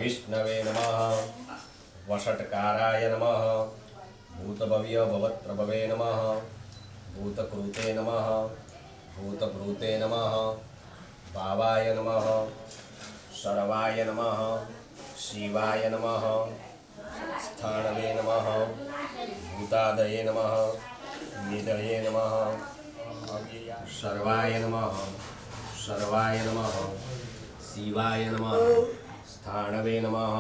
विष्णवे नमः वषट्काराय नमः भूतभव्य भवत्प्रभवे नमः भूतकृते नमः भूतभृते नमः भावाय नमः शरवाय नमः शिवाय नमः स्थानवे नमः भूतादये नमः निधये नमः शर्वाय नमः शर्वाय नमः शिवाय नमः स्थानवे नमः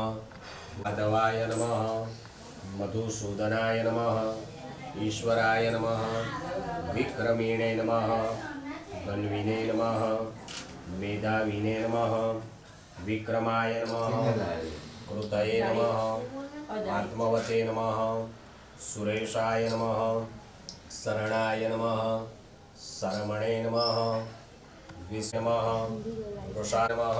माधवाय नमः मधुसूदनाय नमः ईश्वराय नमः विक्रमिणे नमः धन्विने नमः मेधाविने नमः विक्रमाय नमः कृतये नमः आत्मवते नमः सुरेशाय नमः शरणाय नमः शरमणे नमः विष्णुमः वृषाय नमः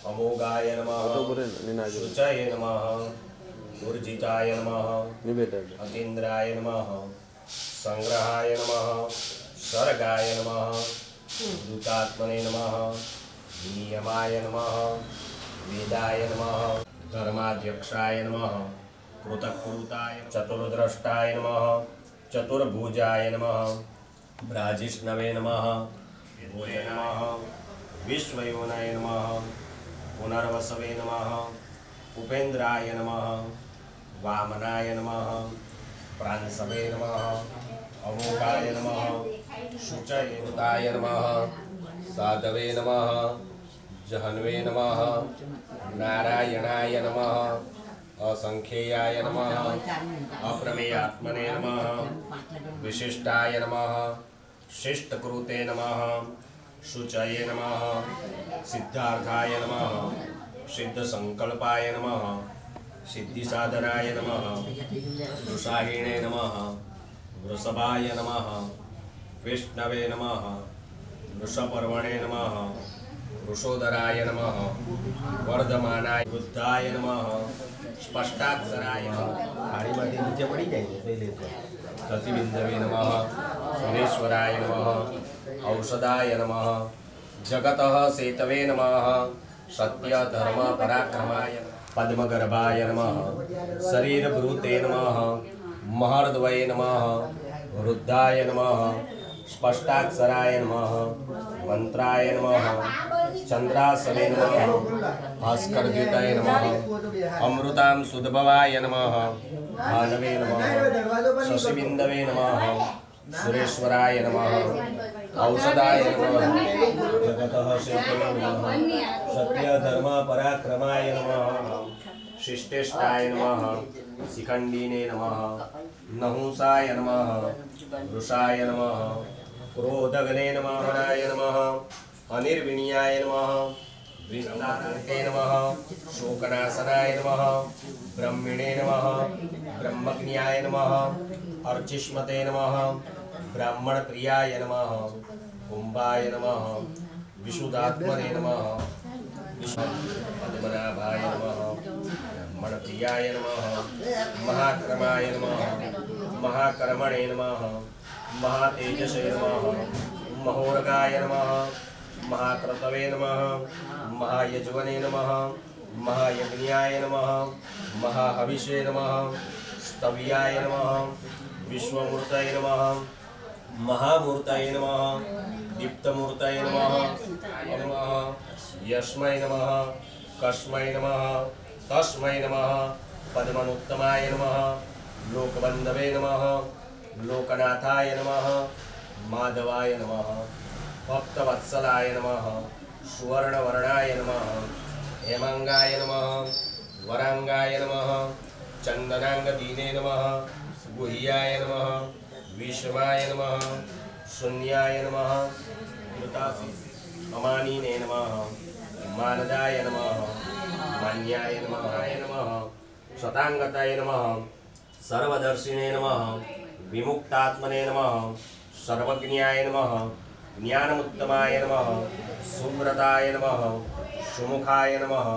अमोघाय नमः शुचये नमः ऊर्जिताय नमः अतीन्द्राय नमः संग्रहाय नमः सर्गाय नमः दूतात्मने नमः नियमाय नमः वेदाय नमः धर्माध्यक्षाय नमः कृतकृताय चतुर्द्रष्टाय नमः चतुर्भुजाय नमः ब्राजिष्णवे नमः भोजे नमः विश्वयोनये नमः पुनर्वसवे नमः उपेन्द्राय नमः वामनाय नमः प्रांसवे नमः अमोघाय नमः शुचयुताय नमः साधवे नमः जहन्वे नमः नारायणाय नमः असंख्येयाय नमः अप्रमेयात्मने नमः विशिष्टाय नमः शिष्टकृते नमः शुचये नमः सिद्धार्थाय नमः सिद्धसंकल्पाय नमः सिद्धिसाधनाय नमः वृषाहिणे नमः वृषभाय नमः विष्णवे नमः वृषपर्वणे नमः वृषोदराय नमः वर्धमानाय बुद्धाय नमः स्पष्टाक्षराय पाणीमाटी नीचे पड़ी जाएंगे शशिबिंदवे नमः सुरेश्वराय नमः औषधाय नमः जगतः सेतवे नमः सत्य धर्म पराक्रमाय पद्मगर्भाय नमः शरीरभृते नमः महर्द्वये नमः वृद्धाय नमः स्पष्टाक्षराय नमः मंत्राय नमः चंद्रासने नमः भास्करद्युताय नमः अमृतां सुदभवाय नमः भानवे नमः शशिबिंदवे नमः सुरेश्वराय नमः औषधाय नमः जगतः सेतवे नमः सत्य धर्म पराक्रमाय नमः शिष्टेष्टाय नमः शिखंडिने नमः नहुंसाय नमः वृषाय नमः क्रोधगणे नमः हराय नमः अनिर्विण्याय नमः विस्तारते नमः शोकनाशनाय नमः ब्रह्मिणे नमः ब्रह्मज्ञाय नमः अर्चिष्मते नमः ब्राह्मणप्रियाय नमः कुंभाय नमः विशुद्धात्मने नमः पद्मनाभाय नमः ब्राह्मणप्रियाय नमः महाक्रमाय नमः महाकर्मणे नमः महातेजसे नमः महोरगाय नमः महाक्रतवे नमः महायज्वने नमः महायज्ञाय नमः महाहविषे नमः स्तव्याय नमः विश्वमूर्तये नमः महामूर्तये नमः दीप्तमूर्तये नमः यस्मै नमः कस्मै नमः तस्मै नमः पद्मनुत्तमाय नमः लोकबन्धवे नमः लोकनाथाय नमः माधवाय नमः भक्तवत्सलाय नमः सुवर्णवर्णाय नमः हेमांगाय नमः वरांगाय नमः चंदनांगदीने नमः गुह्याय नमः विषमाय नमः शून्याय नमः अमानीने नमः मानदाय नमः मान्याय नमः शतांगताय नमः सर्वदर्शिने नमः विमुक्तात्मने नमः सर्वज्ञाय नमः ज्ञानमुत्तमाय नमः सुव्रताय नमः सुमुखाय नमः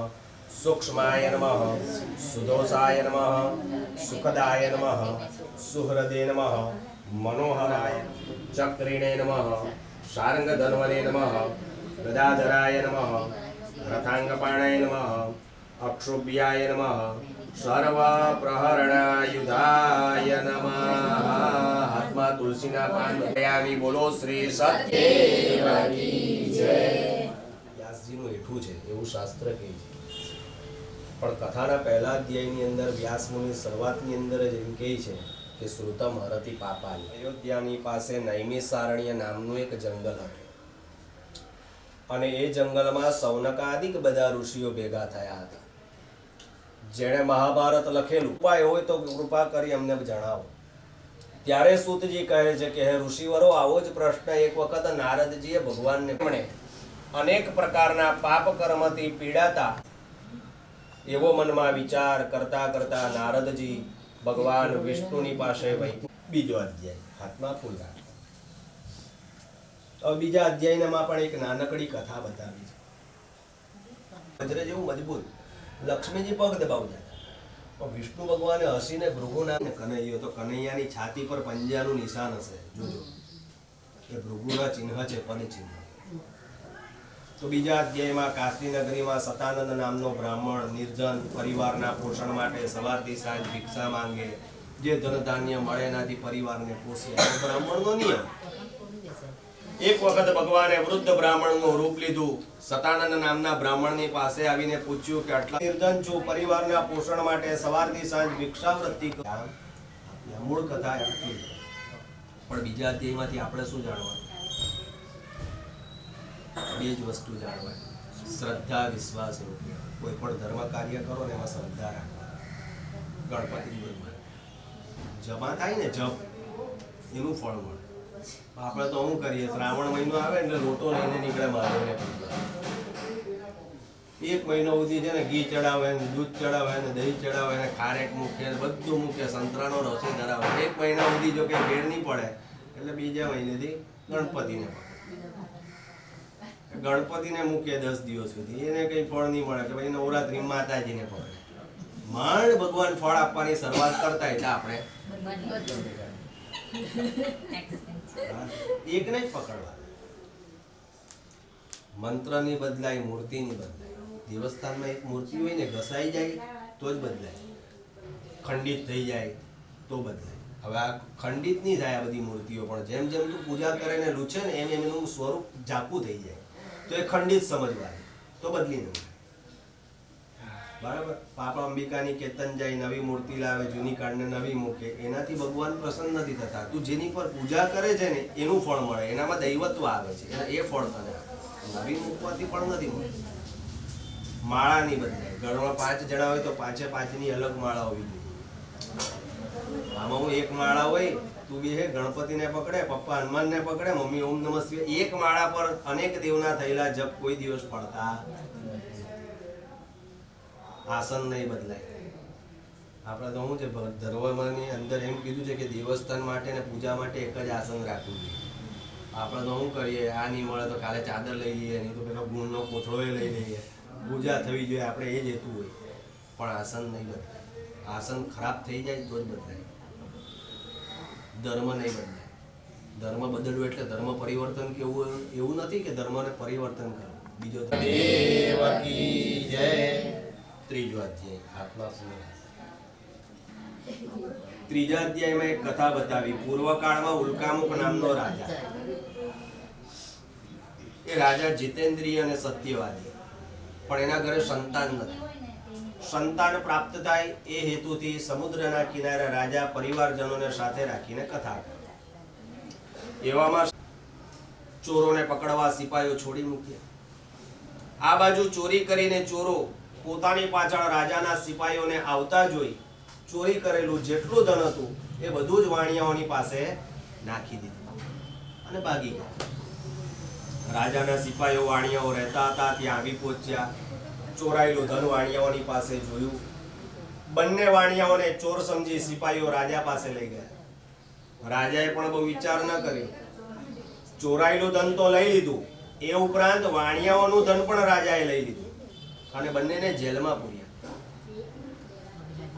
सूक्ष्माय नमः सुदोषाय नमः सुखदाय नमः सुहृदे नमः मनोहराय चक्रिणे नमः शार्ङ्गधन्वने नमः गदाधराय नमः रथांगपाणाय नमः अक्षुभ्याय नमः सर्वप्रहरणायुधाय नमः हाथમાં તુલસીના પાન લગાવી બોલો શ્રી સત્યદેવની જય વ્યાસજીનું હેઠું છે એવું શાસ્ત્ર કહે છે પણ કથાના પહેલા અધ્યાયની અંદર વ્યાસ મુનિ શરૂઆતની અંદર જ એમ કહે છે કે શ્રુતમ હરતિ પાપાની અયોધ્યાની પાસે નૈમિષારણ્ય નામનું એક જંગલ હતું અને એ જંગલમાં સૌનકાદિક બધા ઋષિઓ ભેગા થયા હતા જેણે મહાભારત લખેલું ઉપાય હોય તો કૃપા કરી અમને જણાવો ત્યારે સૂતજી કહે છે કે હે ઋષિવરો આવો જ પ્રશ્ન એક વખત નારદજીએ ભગવાનને અનેક પ્રકારના પાપ કર્મથી પીડાતા એવો મનમાં વિચાર કરતા કરતા નારદજી ભગવાન વિષ્ણુની પાસે બીજો અધ્યાય હાથમાં ફૂલ રાખો. હવે બીજા અધ્યાયમાં પણ એક નાનકડી કથા બતાવી છે. વજ્ર જેવું મજબૂત લક્ષ્મીજી પગ દબાવતા પણ વિષ્ણુ ભગવાને હસીને ભૃગુના કનૈયો તો કનૈયાની છાતી પર પંજાનું નિશાન હશે જોજો એ ભૃગુના ચિહ્ન છે પદ ચિહ્ન. તો બીજા અધ્યાયમાં કાશી નગરીમાં સતાનંદ નામનો બ્રાહ્મણ નિર્જન પરિવારના પોષણ માટે સવારથી સાંજ ભિક્ષા માંગે જે ધન ધાન્ય મળે એનાથી પરિવારને પોષે બ્રાહ્મણનો નિયમ. એક વખત ભગવાને વૃદ્ધ બ્રાહ્મણનું રૂપ લીધું. સતાનંદ નામના બ્રાહ્મણની પાસે આવીને પૂછ્યું કે આટલા નિર્ધન છું પરિવારના પોષણ માટે સવારથી સાંજ ભિક્ષાવૃત્તિ મૂળ કથા આટલી. પણ બીજા અધ્યાયમાંથી આપણે શું જાણવાનું? બે જ વસ્તુ જાણવાની શ્રદ્ધા વિશ્વાસ રૂપે કોઈ પણ ધર્મ કાર્ય કરો ને એમાં શ્રદ્ધા રાખવાની. ગણપતિ જમા થાય ને જપ એનું ફળ મળે. આપણે તો શું કરીએ શ્રાવણ મહિનો આવે એટલે લોટો લઈને નીકળે મહાદેવને એક મહિનો સુધી છે ને ઘી ચડાવે ને દૂધ ચડાવે ને દહીં ચડાવે ને ખારેક મૂકે બધું મૂકે સંતરાનો રસોઈ ધરાવે. એક મહિના સુધી જો કે ભેળ નહીં પડે એટલે બીજા મહિનેથી ગણપતિને મૂકે 10 દિવસ સુધી એને કઈ ફળ નહીં મળે કે ભાઈ નવરાત્રી માતાજીને પકડે માંડ ભગવાન ફળ આપવાની શરૂઆત કરતા એટલે આપણે એક નહીં પકડવા. મંત્રની બદલાય મૂર્તિની બદલાય. દેવસ્થાનમાં એક મૂર્તિ હોય ને ઘસાઈ જાય તો જ બદલાય, ખંડિત થઈ જાય તો બદલાય. હવે આ ખંડિત નહીં થાય આ બધી મૂર્તિઓ, પણ જેમ જેમ તું પૂજા કરે ને લૂછે ને એમ એનું સ્વરૂપ ઝાકું થઈ જાય તો એ ખંડિત સમજવાની તો બદલી નહીં. બરાબર. પાપા અંબિકાની કેતન જાય નવી મૂર્તિ લાવે જૂની કાળને નવી મૂકે એનાથી ભગવાન પ્રસન્ન નથી થતા. તું જેની પર પૂજા કરે છે ને એનું ફળ મળે, એનામાં દૈવત્વ આવે છે એ ફળ તને નવી મૂકવાથી પણ નથી મળતું. માળા નહીં બદલાય. ઘરમાં 5 જણા હોય તો 5 5ની અલગ માળા હોવી જોઈએ. આમાં હું એક માળા હોય તું બી હે ગણપતિને પકડે, પપ્પા હનુમાનને પકડે, મમ્મી ઓમ નમઃ શિવાય. એક માળા પર અનેક દેવના થયેલા જપ કોઈ દિવસ પડતા. આસન નહીં બદલાય. આપણે તો શું છે ધર્મની અંદર એમ કીધું છે કે દેવસ્થાન માટે ને પૂજા માટે એક જ આસન રાખવું જોઈએ. આપણે તો શું કરીએ આ નહીં મળે તો કાલે ચાદર લઈ લઈએ, નહીં તો પેલો ગુણનો કોથળો લઈ લઈએ. પૂજા થવી જોઈએ આપણે એ જ હેતું હોય, પણ આસન નહીં બદલાય. આસન ખરાબ થઈ જાય તો જ બદલાય. ધર્મ નહીં બદલાય. ધર્મ બદલવું એટલે ધર્મ પરિવર્તન કેવું એવું નથી કે ધર્મને પરિવર્તન કરવું. બીજો દેવકી જય. ત્રીજો અધ્યાય હાથમાં ફૂલ. ત્રીજા અધ્યાયમાં એક કથા બતાવી. પૂર્વકાળમાં ઉલ્કામુખ નામનો રાજા. એ રાજા જીતેન્દ્રિય અને સત્યવાદી, પણ એના ઘરે સંતાન નથી. સંતાન પ્રાપ્ત થાય એ હેતુથી સમુદ્રના કિનારે રાજા પરિવારજનોને સાથે રાખીને કથા કરે. એવામાં ચોરોને પકડવા સિપાહીઓ છોડી મૂક્યા. આ બાજુ ચોરી કરીને ચોરો પોતાની પાછળ રાજાના સિપાહીઓને આવતા જોઈ ચોરી કરેલું જેટલું ધન હતું એ બધું જ વાણિયાઓની પાસે નાખી દીધું અને ભાગી ગયા. રાજાના સિપાહીઓ વાણિયાઓ રહેતા હતા ત્યાં આવી પહોંચ્યા. ચોરાયેલું ધન વાણિયાઓની પાસે જોયું. બંને વાણિયાઓને ચોર સમજી સિપાહીઓ રાજા પાસે લઈ ગયા. રાજાએ પણ બહુ વિચાર ન કર્યો. ચોરાયેલું ધન તો લઈ લીધું, એ ઉપરાંત વાણિયાઓનું ધન પણ રાજાએ લઈ લીધું અને બંનેને જેલમાં પૂર્યા.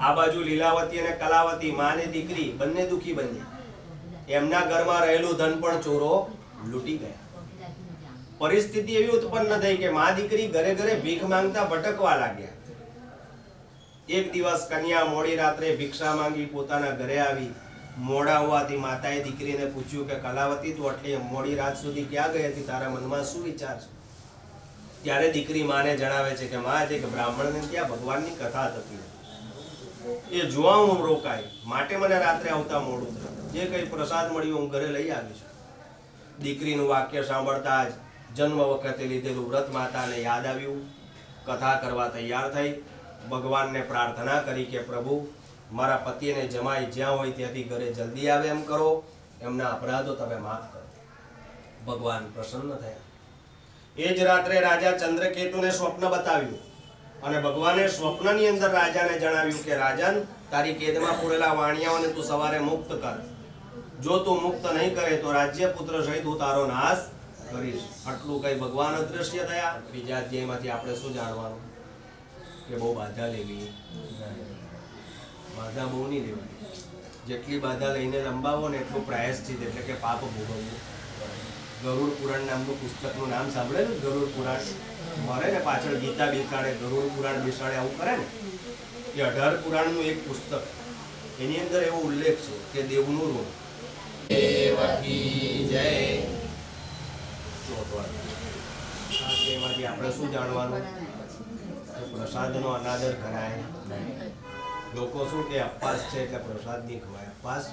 આ બાજુ લીલાવતી અને કલાવતી માને દીકરી બંને દુખી બન્યા. એમના ઘરમાં રહેલું ધન પણ ચોરો લૂંટી ગયા. પરિસ્થિતિ એવી ઉત્પન્ન થઈ કે મા દીકરી ઘરે ઘરે ભીખ માંગતા ભટકવા લાગ્યા. એક દિવસ કન્યા મોડી રાત્રે ભિક્ષા માંગી પોતાના ઘરે આવી. મોડા હોવાથી માતાએ દીકરીને પૂછ્યું કે કલાવતી, તું આટલી મોડી રાત સુધી ક્યાં ગઈ હતી? તારા મનમાં શું વિચાર છે? ત્યારે દીકરી માને જણાવે છે કે માં, જે બ્રાહ્મણને ત્યાં ભગવાનની કથા થતી એ જોવા હું રોકાય, માટે મને રાત્રે આવતા મોડું થયું. જે કઈ પ્રસાદ મળ્યો હું ઘરે લઈ આવી છું. દીકરીનું વાક્ય સાંભળતા જ જન્મ વખતે લીધેલું વ્રત માતાને યાદ આવ્યું. કથા કરવા તૈયાર થઈ. ભગવાનને પ્રાર્થના કરી કે પ્રભુ, મારા પતિને જમાઈ જ્યાં હોય ત્યાંથી ઘરે જલ્દી આવે એમ કરો, એમના અપરાધો તમે માફ કરો. ભગવાન પ્રસન્ન થયા. એ જ રાત્રે રાજા ચંદ્રકેતુને સ્વપ્ન બતાવ્યું અને ભગવાને સ્વપ્નની અંદર રાજાને જણાવ્યું કે રાજન, તારી કેદમાં પૂરેલા વાણિયાઓને તું સવારે મુક્ત કર. જો તું મુક્ત નહીં કરે તો રાજ્ય પુત્ર સહિત હું તારો નાશ કરીશ. આટલું કઈ ભગવાન અદ્રશ્ય થયા. બીજા અધ્યાયમાંથી આપણે શું જાણવાનું? કે બહુ બાધા લેવી. બાધા બહુ નહીં લેવાની. જેટલી બાધા લઈને લંબાવો ને એટલું પ્રાયશ્ચિત, એટલે કે પાપ ભોગવવું. ગરુડ પુરાણ નામનું પુસ્તકનું નામ સાંભળેલું? ગરુડ પુરાણ મરે ને પાછળ ગીતા બેસાડે, ગરુડ પુરાણ બેસાડે, આવું કરે ને. એ 18 પુરાણનું એક પુસ્તક. એની અંદર એવો ઉલ્લેખ છે કે દેવનું ઋણ. દેવકી જય. એમાંથી આપણે શું જાણવાનું? પ્રસાદનો અનાદર કરાય. લોકો શું કે અપવાસ છે એટલે પ્રસાદ નહીં ખવાય. અપવાસ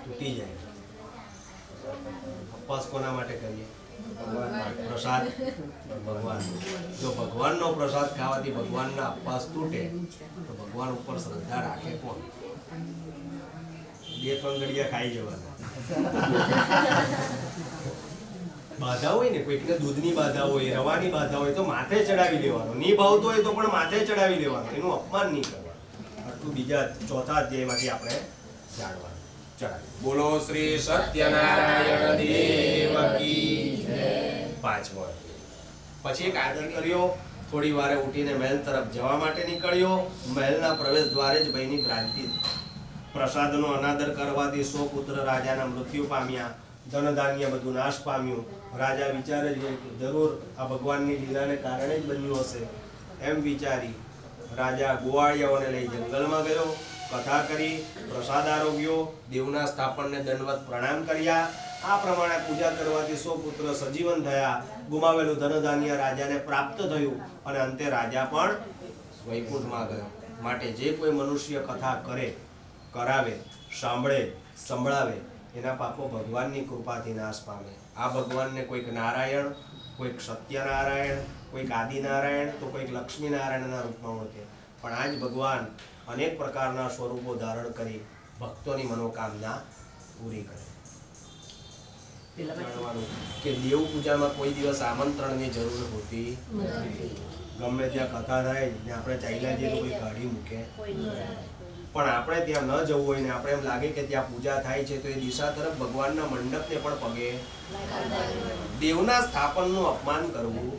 તૂટી જાય. અપવાસ કોના માટે કરીએ? પ્રસાદ ભગવાન. જો ભગવાનનો પ્રસાદ ખાવાથી ભગવાનના અપવાસ તૂટે તો ભગવાન ઉપર શ્રદ્ધા રાખે કોણ? 2-3 ઘડિયા ખાઈ જવાના. બાધા હોય ને, કોઈકને દૂધની બાધા હોય, રવાની બાધા હોય તો માથે ચડાવી લેવાનો. નહીં ભાવતો હોય તો પણ માથે ચડાવી લેવાનો. એનું અપમાન નહીં કરવાનું. આટલું બીજા 4થા અધ્યાયમાંથી આપણે જાણવાનું. બોલો શ્રી સત્યનારાયણ દેવ કી જય. 5મો. પછી એક આદર કર્યો. થોડી વારે ઉઠીને મહેલ તરફ જવા માટે નીકળ્યો. મહેલના પ્રવેશ દ્વારે જ ભયની ભ્રાંતિ. પ્રસાદનો અનાદર કરવાથી 100 પુત્ર રાજાના મૃત્યુ પામ્યા. ધન ધાન્ય બધું નાશ પામ્યું. રાજા વિચારે જ જરૂર આ ભગવાનની લીલાને કારણે જ બન્યું હશે એમ વિચારી રાજા ગોવાળિયાઓને લઈ જંગલમાં ગયો. કથા કરી, પ્રસાદ આરોગ્યો, દેવના સ્થાપનને દંડવત પ્રણામ કર્યા. આ પ્રમાણે પૂજા કરવાથી 100 પુત્ર સજીવન થયા. ગુમાવેલું ધન ધાન્ય રાજાને પ્રાપ્ત થયું અને અંતે રાજા પણ વૈકુંઠમાં ગયો. માટે જે કોઈ મનુષ્ય કથા કરે, કરાવે, સાંભળે, સંભળાવે, એના પાપો ભગવાનની કૃપાથી નાશ પામે. આ ભગવાનને કોઈક નારાયણ, કોઈક સત્યનારાયણ, કોઈક આદિનારાયણ, તો કોઈક લક્ષ્મીનારાયણના રૂપમાં ઓળખે. પણ આ જ ભગવાન અનેક પ્રકારના સ્વરૂપો ધારણ કરી ભક્તોની મનોકામના પૂરી કરે. કે દેવ પૂજામાં કોઈ દિવસ આમંત્રણની જરૂર હોતી નથી. ગમે ત્યાં કથા થાય ને આપણે ચાલ્યા જઈએ તો કોઈ કાઢી મૂકે. પણ આપણે ત્યાં ન જવું હોય ને આપણે એમ લાગે કે ત્યાં પૂજા થાય છે તો એ દિશા તરફ ભગવાનના મંડપને પણ પગે. દેવના સ્થાપનનું અપમાન કરવું.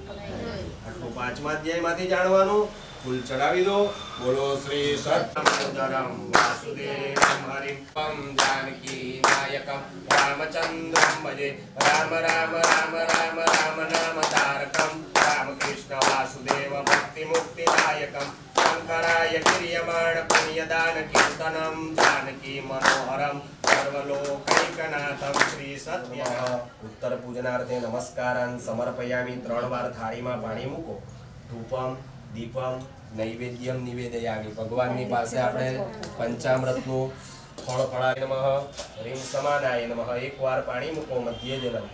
આટલું 5મા અધ્યાયમાંથી જાણવાનું. ફૂલ ચડાવી દો. બોલો શ્રી સત્યમ વાસુદેવમ હરિમ જાનકી નાયકમ રામચંદ્રમ ભજે. રામ રામ રામ રામ રામ નામ તારકમ રામકૃષ્ણ વાસુદેવ ભક્તિ મુક્તિ નાયકમ શંકરાય ક્રિયમાણ પુણ્યદાન કીર્તનમ જાનકી મનોહરમ સર્વલોકૈકનાથમ શ્રી સત્ય. ઉત્તર પૂજનાર્થે નમસ્કારાન સમર્પયામિ. 3 વાર થાળીમાં પાણી મૂકો. ધૂપમ દીપમ નૈવેદ્યમ નિવેદયામિ. ભગવાનની પાસે આપણે પંચામૃતનું ફળ ફળાય નમઃ, રીમ સમાનાય નમઃ 1 વાર પાણી મૂકો. મધ્યે જલમ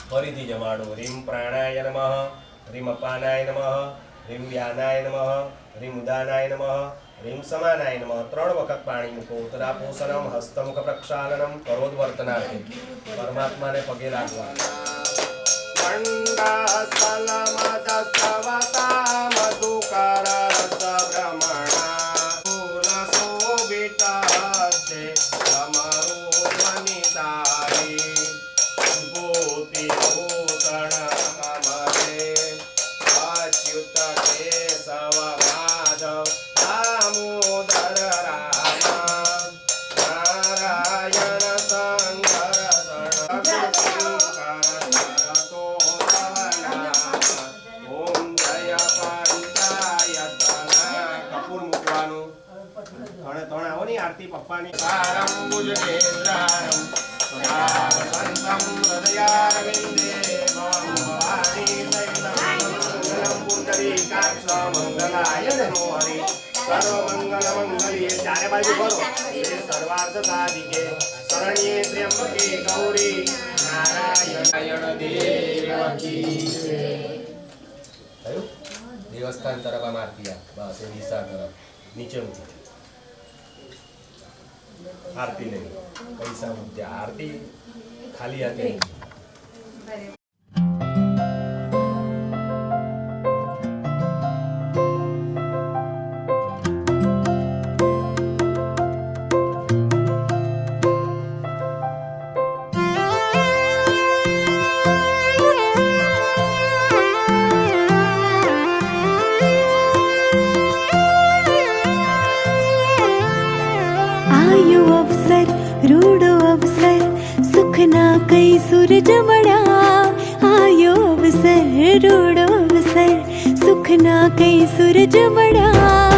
ફરીથી જમાડો. રીમ પ્રાણાય નમઃ, રીમ અપાનાય નમઃ, રીમ વ્યાનાય નમઃ, રીમ ઉદાનાય નમઃ, રીમ સમાનાય નમઃ 3 વખત પાણી મૂકો. ઉત્તરાપોષણમ હસ્તમુખ પ્રક્ષાલનમ કરોદ્વર્તનાર્થે. પરમાત્માને પગે લાગવા. ત્રણે ત્રણ આવો ની આરતી પપ્પાની સારમ ભુજનેન્દ્રારમ સદાવસંતમ હૃદયારવિંદે ભવમ ભવાની મંગલમ પુંડરીકાક્ષ મંગલાય નમો હરિ સર્વમંગલ મંગલ્યે ચારે બાજુ કરો સર્વાર્થ સાધિકે શરણ્યે ત્ર્યંબકે ગૌરી નારાયણ દેવકી થયું દેવસ્થાન તરફ આમ આરતી આ બસ એ દિશા તરફ નીચે ઊંચી आरती नहीं पैसा मुद्दे आरती खाली आते हैं रूडो अवसर सुखना कई सूरज मड़ा आयो अवसर रूडो अवसर सुखना कई सूरज मड़ा